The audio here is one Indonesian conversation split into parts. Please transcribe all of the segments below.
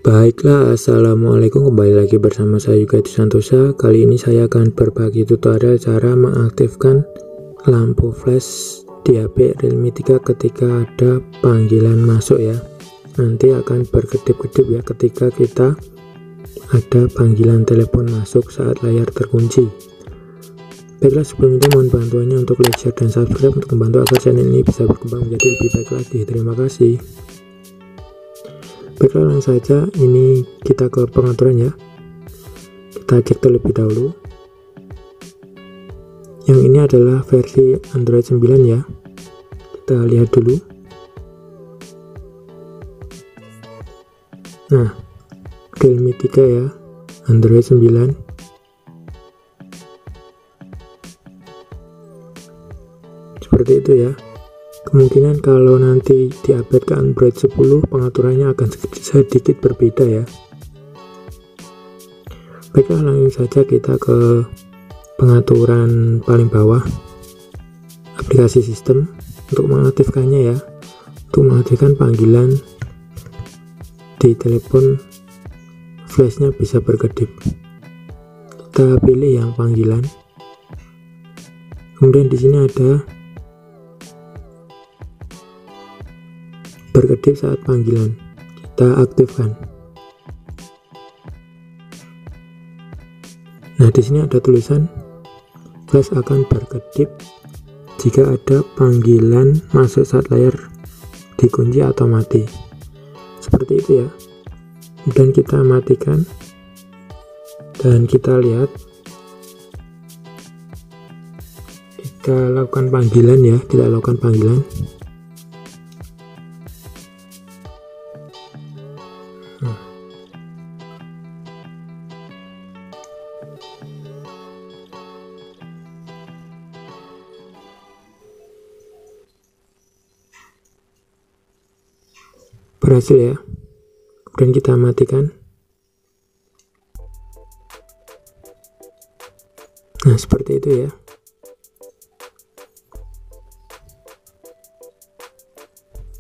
Baiklah, assalamualaikum, kembali lagi bersama saya Yoga Santosa. Kali ini saya akan berbagi tutorial cara mengaktifkan lampu flash di HP Realme 3 ketika ada panggilan masuk ya. Nanti akan berkedip-kedip ya ketika kita ada panggilan telepon masuk saat layar terkunci. Baiklah, sebelum itu mohon bantuannya untuk like, share, dan subscribe untuk membantu agar channel ini bisa berkembang menjadi lebih baik lagi. Terima kasih. Baiklah, langsung saja ini kita ke pengaturan ya. Kita cek terlebih dahulu. Yang ini adalah versi Android 9 ya. Kita lihat dulu. Nah, Realme 3 ya, Android 9. Seperti itu ya. Kemungkinan kalau nanti di-update ke Android 10 pengaturannya akan sedikit berbeda ya. Baiklah, langsung saja kita ke pengaturan paling bawah, aplikasi sistem. Untuk mengaktifkannya ya, untuk mengaktifkan panggilan di telepon, flashnya bisa berkedip. Kita pilih yang panggilan, kemudian di sini ada berkedip saat panggilan, kita aktifkan. Nah, di sini ada tulisan flash akan berkedip jika ada panggilan masuk saat layar dikunci atau mati. Seperti itu ya. Kemudian kita matikan dan kita lihat, kita lakukan panggilan ya, kita lakukan panggilan. Berhasil ya. Kemudian kita matikan. Nah, seperti itu ya.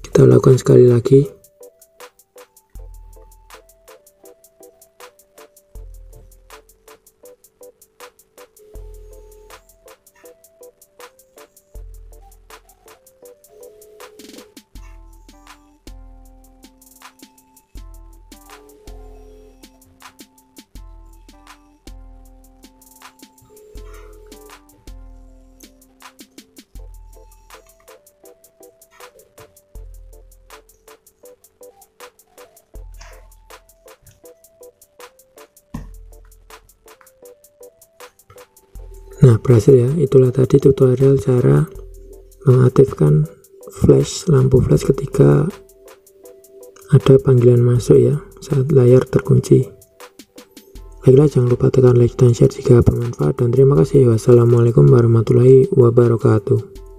Kita lakukan sekali lagi. Nah, berhasil ya. Itulah tadi tutorial cara mengaktifkan lampu flash ketika ada panggilan masuk ya, saat layar terkunci. Baiklah, jangan lupa tekan like dan share jika bermanfaat, dan terima kasih. Wassalamualaikum warahmatullahi wabarakatuh.